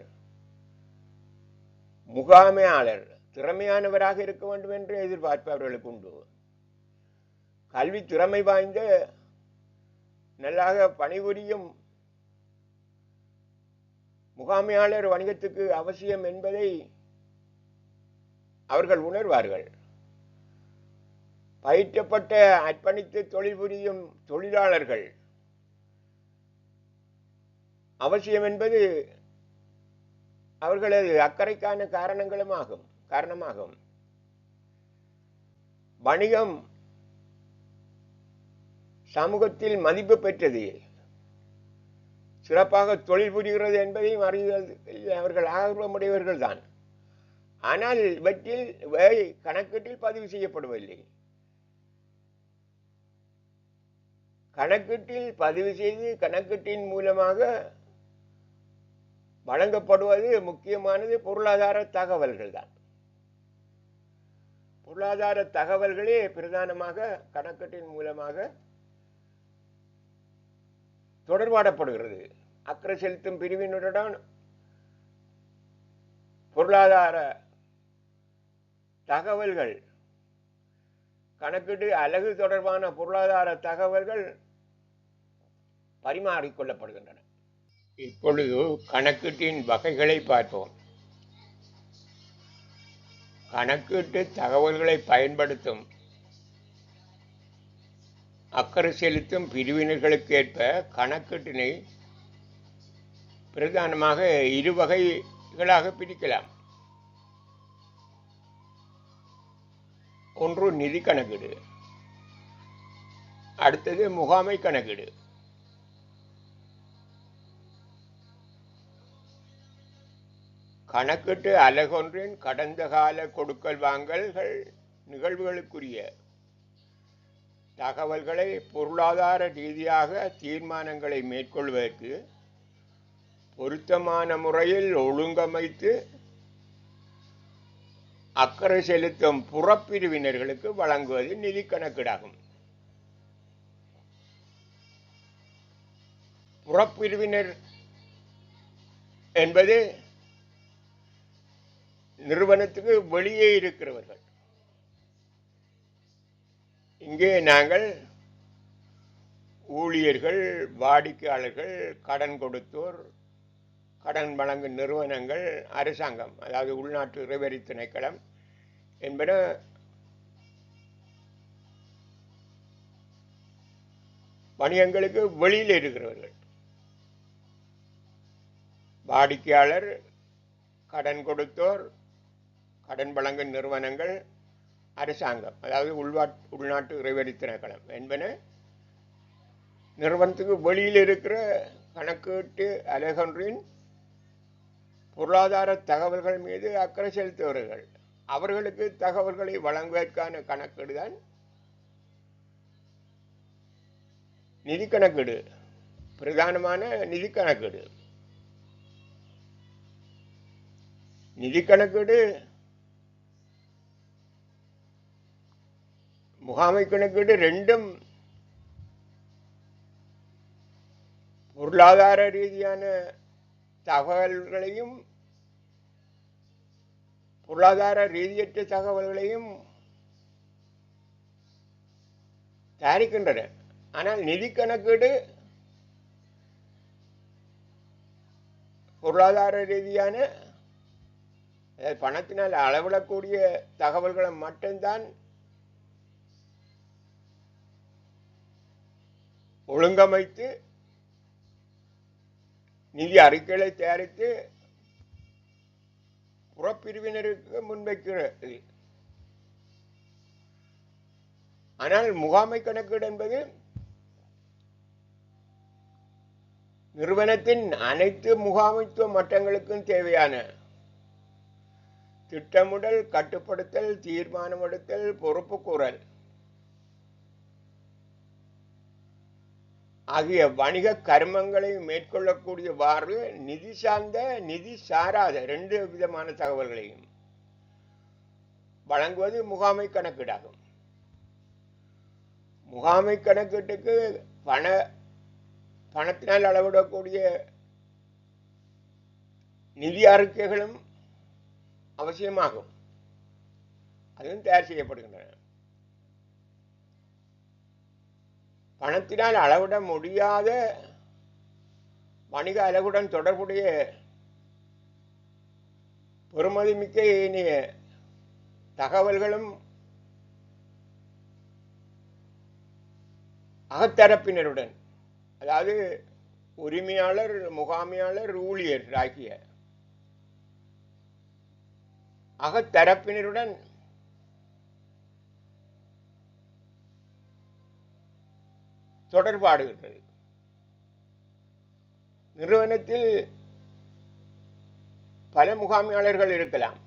முகாமையாளர் திறமையானவராக இருக்க வேண்டும் என்று எதிர்பார்ப்பு அவர்களுக்கு உண்டு. கல்வி திறமை வாய்ந்த நல்லாக பணிபுரியும் முகாமையாளர் வணிகத்துக்கு அவசியம் என்பதை அவர்கள் உணர்வார்கள். பயிற்றப்பட்ட அர்ப்பணித்து தொழில் புரியும் தொழிலாளர்கள் அவசியம் என்பது அவர்களது அக்கறைக்கான காரணமாகும். வணிகம் சமூகத்தில் மதிப்பு பெற்றது, சிறப்பாக தொழில் புரிகிறது என்பதையும் அறிதல் அவர்கள் ஆர்வமுடையவர்கள் தான். ஆனால் இவற்றில் கணக்கீட்டில் பதிவு செய்யப்படுவதில்லை. கணக்கீட்டில் பதிவு செய்து கணக்கீட்டின் மூலமாக வழங்கப்படுவது முக்கியமானது பொருளாதார தகவல்கள் தான். பொருளாதார தகவல்களே பிரதானமாக கணக்கீட்டின் மூலமாக தொடர்பாடப்படுகிறது. அக்கறை செலுத்தும் பிரிவினருடன் பொருளாதார தகவல்கள், கணக்கீட்டு அலகு தொடர்பான பொருளாதார தகவல்கள் பரிமாறிக்கொள்ளப்படுகின்றன. இப்பொழுது கணக்கீட்டின் வகைகளை பார்ப்போம். கணக்கீட்டு தகவல்களை பயன்படுத்தும் அக்கறை செலுத்தும் பிரிவினர்களுக்கேற்ப கணக்கீட்டினை பிரதானமாக இரு வகைகளாக பிரிக்கலாம். ஒன்று நிதி கணக்கீடு, அடுத்தது முகாமை கணக்கீடு. கணக்கீட்டு அலகொன்றின் கடந்த கால கொடுக்கல் வாங்கல்கள் நிகழ்வுகளுக்குரிய தகவல்களை பொருளாதார ரீதியாக தீர்மானங்களை மேற்கொள்வதற்கு பொருத்தமான முறையில் ஒழுங்கமைத்து அக்கறை செலுத்தும் புறப்பிரிவினர்களுக்கு வழங்குவது நிதி கணக்கீடாகும். புறப்பிரிவினர் என்பது நிறுவனத்துக்கு வெளியே இருக்கிறவர்கள். இங்கே நாங்கள் ஊழியர்கள், வாடிக்கையாளர்கள், கடன் கொடுத்தோர், கடன் வழங்கும் நிறுவனங்கள், அரசாங்கம், அதாவது உள்நாட்டு இறைவரி திணைக்களம் என்பன வணிகங்களுக்கு வெளியில் இருக்கிறவர்கள். வாடிக்கையாளர், கடன் கொடுத்தோர், கடன் வழங்கும் நிறுவனங்கள், அரசாங்கம், அதாவது உள்நாட்டு இறைவரி திணைக்களம் என்பன நிறுவனத்துக்கு வெளியில் இருக்கிற கணக்கீட்டு அலகொன்றின் பொருளாதார தகவல்கள் மீது அக்கறை செலுத்துவர்கள். அவர்களுக்கு தகவல்களை வழங்குவதற்கான கணக்கீடு தான் நிதி கணக்கீடு, பிரதானமான நிதி கணக்கீடு. நிதி கணக்கீடு முகாமை கணக்கீடு ரெண்டும் பொருளாதார ரீதியான தகவல்களையும் பொருளாதார ரீதியற்ற தகவல்களையும் தயாரிக்கின்றன. ஆனால் நிதி கணக்கீடு பொருளாதார ரீதியான பணத்தினால் அளவிடக்கூடிய தகவல்களை மட்டும்தான் ஒழுங்கமைத்து நிதி அறிக்கைகளை தயாரித்து புறப்பிரிவினருக்கு முன்வைக்கிறது. ஆனால் முகாமை கணக்கீடு என்பது நிறுவனத்தின் அனைத்து முகாமைத்துவ மட்டங்களுக்கும் தேவையான திட்டமிடல், கட்டுப்படுத்தல், தீர்மானம் எடுத்தல், பொறுப்பு கூறல் ஆகிய வணிக கர்மங்களை மேற்கொள்ளக்கூடியவாறு நிதி சார்ந்த, நிதி சாராத ரெண்டு விதமான தகவல்களையும் வழங்குவது முகாமை கணக்கீடாகும். முகாமை கணக்கீட்டுக்கு பணத்தினால் அளவிடக்கூடிய நிதி அறிக்கைகளும் அவசியமாகும். அதுவும் தயார் செய்யப்படுகின்றன. பணத்தினால் அளவிட முடியாத வணிக அலகுடன் தொடர்புடைய பெறுமதிமிக்க ஏனைய தகவல்களும் அகத்தரப்பினருடன், அதாவது உரிமையாளர், முகாமையாளர், ஊழியர் ஆகிய அகத்தரப்பினருடன் தொடர்பாடுகின்றது. நிறுவனத்தில் பல முகாமையாளர்கள் இருக்கலாம்.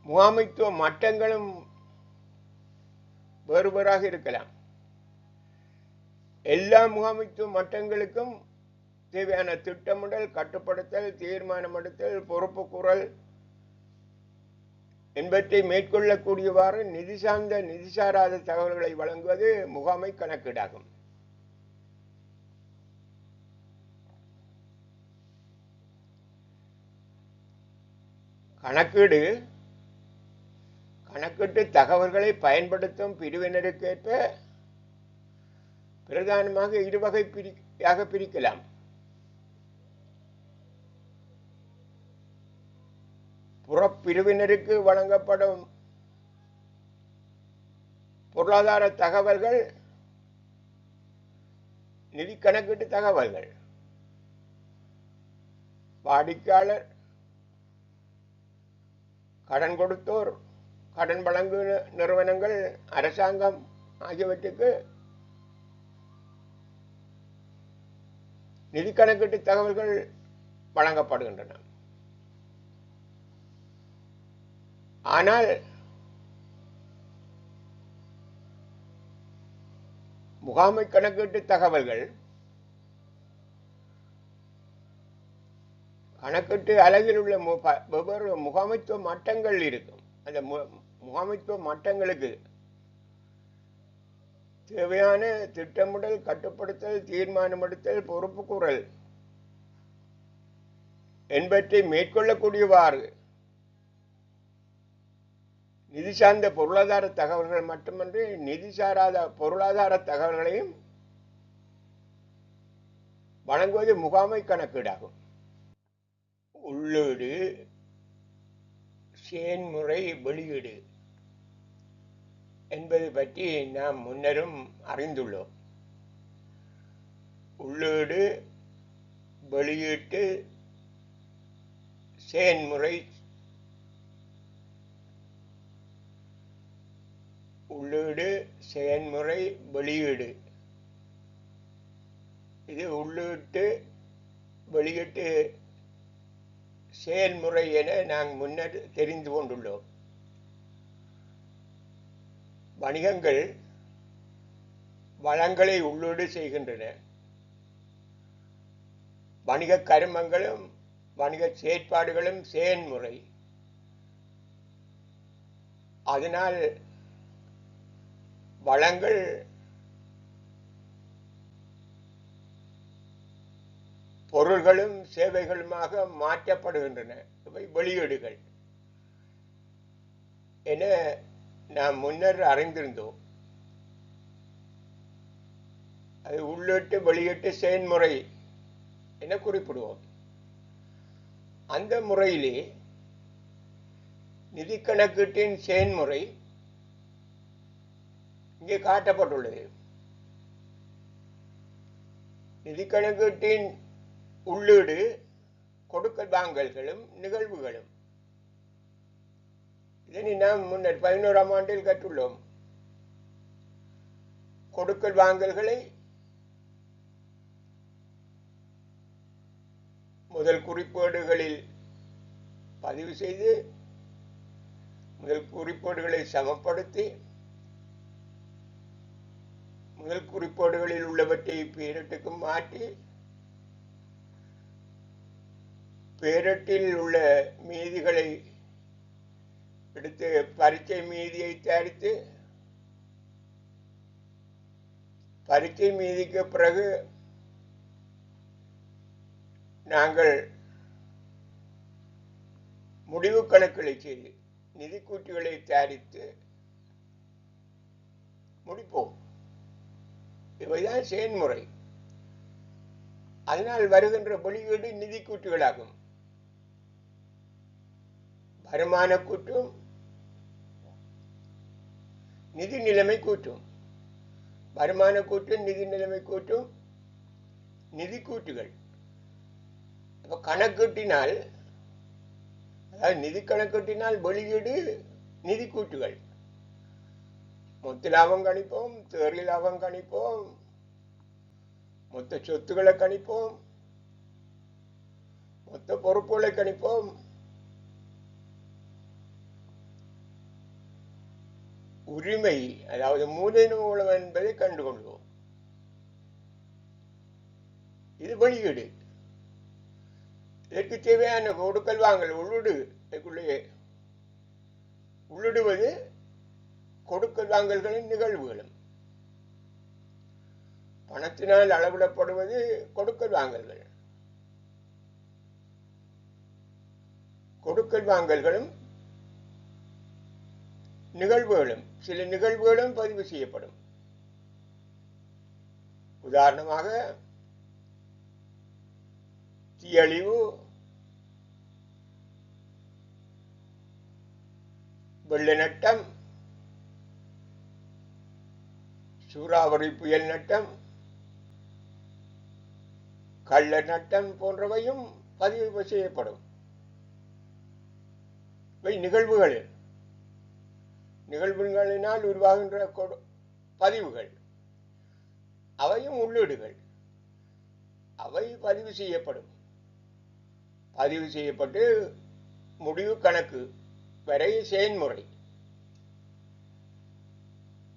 முகாமைத்துவ மட்டங்களும் வேறு வேறாக இருக்கலாம். எல்லா முகாமைத்துவ மட்டங்களுக்கும் தேவையான திட்டமிடல், கட்டுப்படுத்தல், தீர்மானம் எடுத்தல், பொறுப்பு கூறல் என்பவற்றை மேற்கொள்ளக்கூடியவாறு நிதி சார்ந்த நிதி சாராத தகவல்களை வழங்குவது முகாமை கணக்கீடாகும். கணக்கீட்டு தகவல்களை பயன்படுத்தும் பிரிவினருக்கேற்ப பிரதானமாக இருவகையாக பிரிக்கலாம். புறப்பிரிவினருக்கு வழங்கப்படும் பொருளாதார தகவல்கள் நிதி கணக்கீட்டு தகவல்கள். வாடிக்கையாளர், கடன் கொடுத்தோர், கடன் வழங்கு நிறுவனங்கள், அரசாங்கம் ஆகியவற்றுக்கு நிதி கணக்கீட்டு தகவல்கள் வழங்கப்படுகின்றன. ஆனால் முகாமை கணக்கீட்டு தகவல்கள் கணக்கீட்டு அலகில் உள்ள வெவ்வேறு முகாமைத்துவ மட்டங்கள் இருக்கும். அந்த முகாமைத்துவ மட்டங்களுக்கு தேவையான திட்டமிடல், கட்டுப்படுத்தல், தீர்மானம் எடுத்தல், பொறுப்பு கூறல் என்பவற்றை மேற்கொள்ளக்கூடியவாறு நிதி சார்ந்த பொருளாதார தகவல்கள் மட்டுமன்றி நிதி சாராத பொருளாதார தகவல்களையும் வழங்குவது முகாமை கணக்கீடாகும். உள்ளீடு, செயன்முறை, வெளியீடு என்பது பற்றி நாம் முன்னரும் அறிந்துள்ளோம். உள்ளீடு, வெளியீட்டு, செயன்முறை. உள்ளீடு, செயன்முறை, வெளியீடு. இது உள்ளீட்டு, வெளியீட்டு, செயல்முறை என நாங்கள் முன்னர் தெரிந்து கொண்டுள்ளோம். வணிகங்கள் வளங்களை உள்ளீடு செய்கின்றன. வணிக கருமங்களும் வணிக செயற்பாடுகளும் செயன்முறை. அதனால் வளங்கள் பொருள்களும் சேவைகளுமாக மாற்றப்படுகின்றன. இவை வெளியீடுகள் என நாம் முன்னர் அறிந்திருந்தோம். அது உள்ளீட்டு, வெளியீட்டு செயல்முறை என குறிப்பிடுவோம். அந்த முறையிலே நிதி கணக்கீட்டின் செயல்முறை இங்கே காட்டப்பட்டுள்ளது. நிதி கணக்கீட்டின் உள்ளீடு கொடுக்கல் வாங்கல்களும் நிகழ்வுகளும். இதனை நாம் முன்னர் 11ஆம் ஆண்டில் கற்றுள்ளோம். கொடுக்கல் வாங்கல்களை முதல் குறிப்பேடுகளில் பதிவு செய்து, முதல் குறிப்பேடுகளை சமப்படுத்தி, முதல் குறிப்பேடுகளில் உள்ளவற்றை பேரட்டுக்கு மாற்றி, பேரட்டில் உள்ள மீதிகளை எடுத்து பரீட்சை மீதியை தயாரித்து, பரீட்சை மீதிக்கு பிறகு நாங்கள் முடிவு கணக்குகளை செய்து நிதி கூட்டுகளை தயாரித்து முடிப்போம். இவைதான் செயல்முறை. அதனால் வருகின்ற வெளியீடு நிதி கூட்டுகளாகும். வருமான கூட்டும் நிதி நிலைமை கூட்டும். வருமான கூட்டும் நிதி நிலைமை கூட்டும் நிதி கூட்டுகள். கணக்கீட்டினால், அதாவது நிதி கணக்கீட்டினால் வெளியீடு நிதி கூட்டுகள். மொத்த லாபம் கணிப்போம், தேறி லாபம் கணிப்போம், மொத்த சொத்துக்களை கணிப்போம், மொத்த பொறுப்புகளை கணிப்போம், உரிமை அதாவது மூலதன மூலம் என்பதை கண்டுகொள்வோம். இது வெளியீடு. இதற்கு தேவையான கொடுக்கல் வாங்கல் உள்ளுள்ளே உள்ளிடுவது கொடுக்கல் வாங்கல்களின் நிகழ்வுகளும். பணத்தினால் அளவிடப்படுவது கொடுக்கல் வாங்கல்கள். கொடுக்கல் வாங்கல்களும் நிகழ்வுகளும், சில நிகழ்வுகளும் பதிவு செய்யப்படும். உதாரணமாக தீயழிவு, வெள்ள நட்டம், சூறாவளி புயல் நட்டம், கள்ள நட்டம் போன்றவையும் பதிவு செய்யப்படும். இவை நிகழ்வுகளினால் உருவாகின்ற பதிவுகள். அவையும் உள்ளீடுகள். அவை பதிவு செய்யப்படும். பதிவு செய்யப்பட்டு முடிவு கணக்கு வரை செயல்முறை.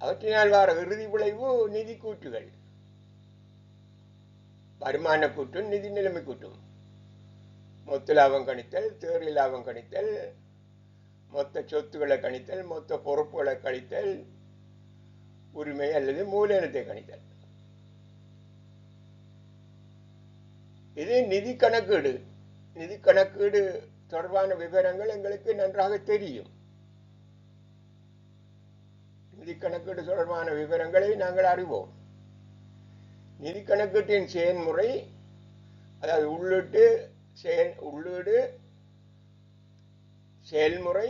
அவற்றினால் வர இறுதி விளைவு நிதி கூற்றுகள். வருமான கூட்டும் நிதி நிலைமை கூட்டும். மொத்த லாபம் கணித்தல், தேர்வு லாபம் கணித்தல், மொத்த சொத்துக்களை கணித்தல், மொத்த பொறுப்புகளை கணித்தல், உரிமை அல்லது மூலதனத்தை கணித்தல். இது நிதி கணக்கீடு. நிதி கணக்கீடு தொடர்பான விவரங்கள் எங்களுக்கு நன்றாக தெரியும். நிதி கணக்கீடு தொடர்பான விவரங்களை நாங்கள் அறிவோம். நிதி கணக்கீட்டின் செயல்முறை, அதாவது உள்ளீடு செயல்முறை,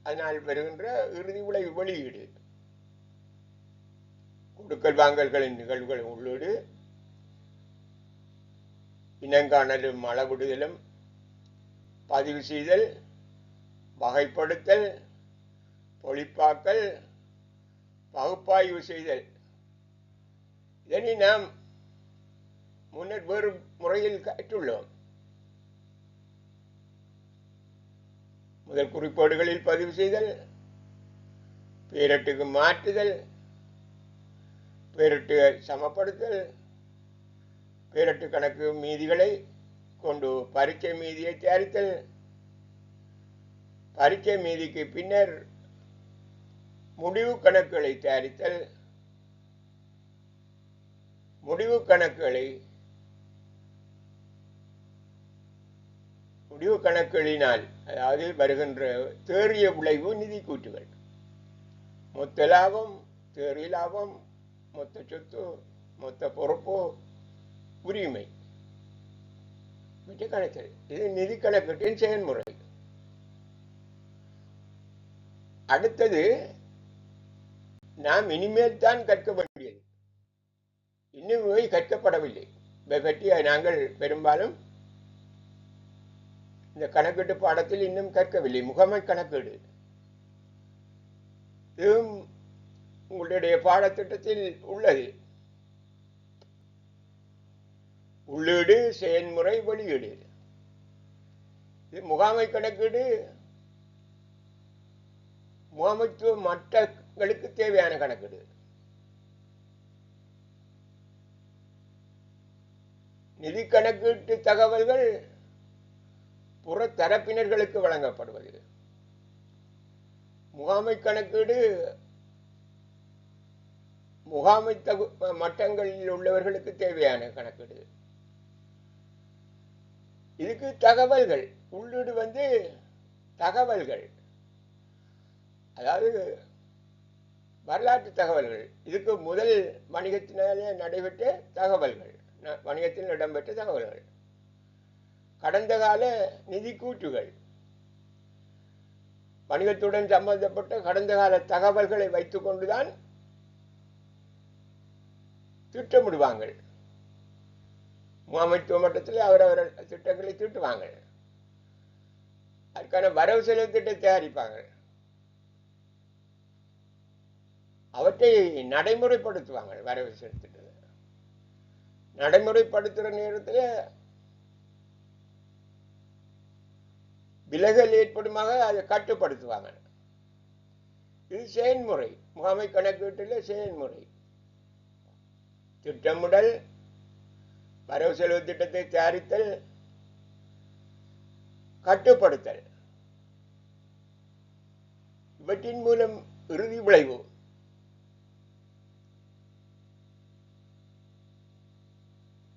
அதனால் வருகின்ற இறுதி விளைவு வெளியீடு. கொடுக்கல் வாங்கல்களின் நிகழ்வுகளின் உள்ளீடு, இனங்காணலும் அளவிடுதலும், பதிவு செய்தல், வகைப்படுத்தல், பொழிப்பாக்கல், பகுப்பாய்வு செய்தல். இதனை நாம் முன்னர் வேறு முறையில் கற்றுள்ளோம். முதல் குறிப்பேடுகளில் பதிவு செய்தல், பேரட்டுக்கு மாற்றுதல், பேரட்டு சமப்படுத்தல், பேரட்டு கணக்கு மீதிகளை கொண்டு பரீட்சை மீதியை தயாரித்தல், பரீட்சை மீதிக்கு பின்னர் முடிவு கணக்குகளை தயாரித்தல், முடிவு கணக்குகளினால் அதாவது வருகின்ற தேறிய விளைவு நிதி கூற்றுகள். மொத்த லாபம், தேறிய லாபம், மொத்த சொத்து, மொத்த பொறுப்பு, உரிமை கணக்கு. இது நிதி கணக்கீட்டின் செயல்முறை. அடுத்தது நாம் இனிமேல் தான் கற்க வேண்டியது. இன்னும் இவை கற்கப்படவில்லை. இதை பற்றி நாங்கள் பெரும்பாலும் இந்த கணக்கீட்டு பாடத்தில் இன்னும் கற்கவில்லை. முகமை கணக்கீடு இதுவும் உங்களுடைய பாடத்திட்டத்தில் உள்ளது. உள்ளீடு, செயல்முறை, வெளியீடு. இது முகாமை கணக்கீடு முகாமைத்துவ மட்டங்களுக்கு தேவையான கணக்கீடு. நிதி கணக்கீட்டு தகவல்கள் புற தரப்பினர்களுக்கு வழங்கப்படுவது. முகாமை கணக்கீடு முகாமை மட்டங்களில் உள்ளவர்களுக்கு தேவையான கணக்கீடு. இதுக்கு தகவல்கள், உள்ளீடு தகவல்கள், அதாவது வரலாற்று தகவல்கள். இதுக்கு முதல் வணிகத்தினாலே நடைபெற்ற தகவல்கள், வணிகத்தில் இடம்பெற்ற தகவல்கள், கடந்த கால நிதி கூற்றுகள், வணிகத்துடன் சம்பந்தப்பட்ட கடந்த கால தகவல்களை வைத்துக் கொண்டுதான் திட்டமிடுவாங்க. முகாமைத்துவ மட்டத்தில் அவரவர் திட்டங்களை தீட்டுவாங்க. அதுக்கான வரவு செலவு திட்டத்தை தயாரிப்பாங்க. அவற்றை நடைமுறைப்படுத்துவாங்க. வரவு செலவு திட்டத்தை நடைமுறைப்படுத்துகிற நேரத்தில் விலகல் ஏற்படுமாக அதை கட்டுப்படுத்துவாங்க. இது செயல்முறை. முகாமை கணக்கீட்டில் செயல்முறை. திட்டமிடல், வரவு செலவு திட்டத்தை தயாரித்தல், கட்டுப்படுத்தல், இவற்றின் மூலம் இறுதி விளைவு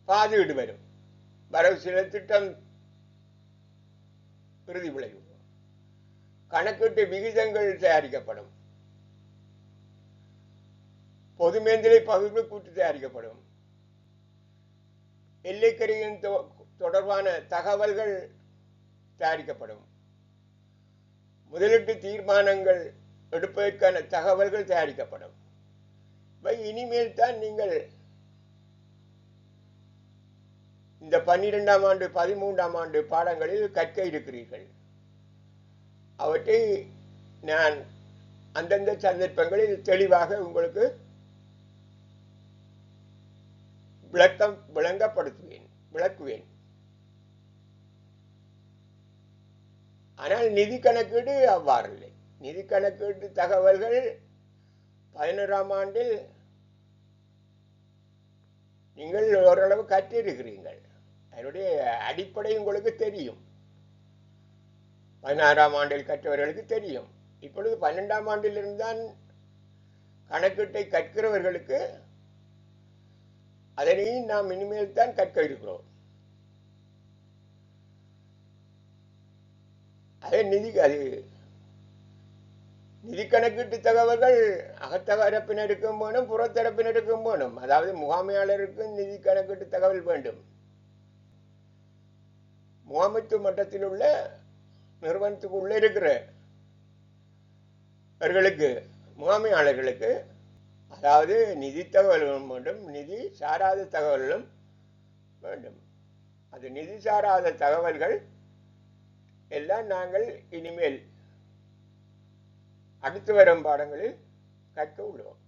பாதீடு வரும். வரவு சில திட்டம் இறுதி விளைவு, கணக்கீட்டு விகிதங்கள் தயாரிக்கப்படும், பொது மேந்திரை பகிர்வு கூட்டு தயாரிக்கப்படும், எல்லைக்கரையின் தொடர்பான தகவல்கள் தயாரிக்கப்படும், முதலீட்டு தீர்மானங்கள் எடுப்பதற்கான தகவல்கள் தயாரிக்கப்படும். இனிமேல் தான் நீங்கள் இந்த 12ஆம் ஆண்டு 13ஆம் ஆண்டு பாடங்களில் கற்க இருக்கிறீர்கள். அவற்றை நான் அந்தந்த சந்தர்ப்பங்களில் தெளிவாக உங்களுக்கு விளக்குவேன். ஆனால் நிதி கணக்கீடு அவ்வாறு இல்லை. நிதி கணக்கீட்டு தகவல்கள் 11ஆம் ஆண்டில் நீங்கள் ஓரளவு கற்றிருக்கிறீர்கள். அதனுடைய அடிப்படை உங்களுக்கு தெரியும். 16ஆம் ஆண்டில் கற்றவர்களுக்கு தெரியும். இப்பொழுது 12ஆம் ஆண்டிலிருந்து தான் கணக்கீட்டை கற்கிறவர்களுக்கு அதனையும் நாம் இனிமேல் தான் கற்க இருக்கிறோம். அது நிதி கணக்கீட்டு தகவல்கள் அகத்தரப்பினருக்கும் வேணும், புறத்தரப்பினருக்கும் வேணும். அதாவது முகாமையாளருக்கும் நிதி கணக்கீட்டு தகவல் வேண்டும். முகாமைத்துவ மட்டத்தில் உள்ள நிறுவனத்துக்கு உள்ள இருக்கிறவர்களுக்கு, முகாமையாளர்களுக்கு, அதாவது நிதி தகவல்களும் வேண்டும், நிதி சாராத தகவல்களும் வேண்டும். அது நிதி சாராத தகவல்கள் எல்லாம் நாங்கள் இனிமேல் அடுத்து வரும் பாடங்களில் கற்க உள்ளோம்.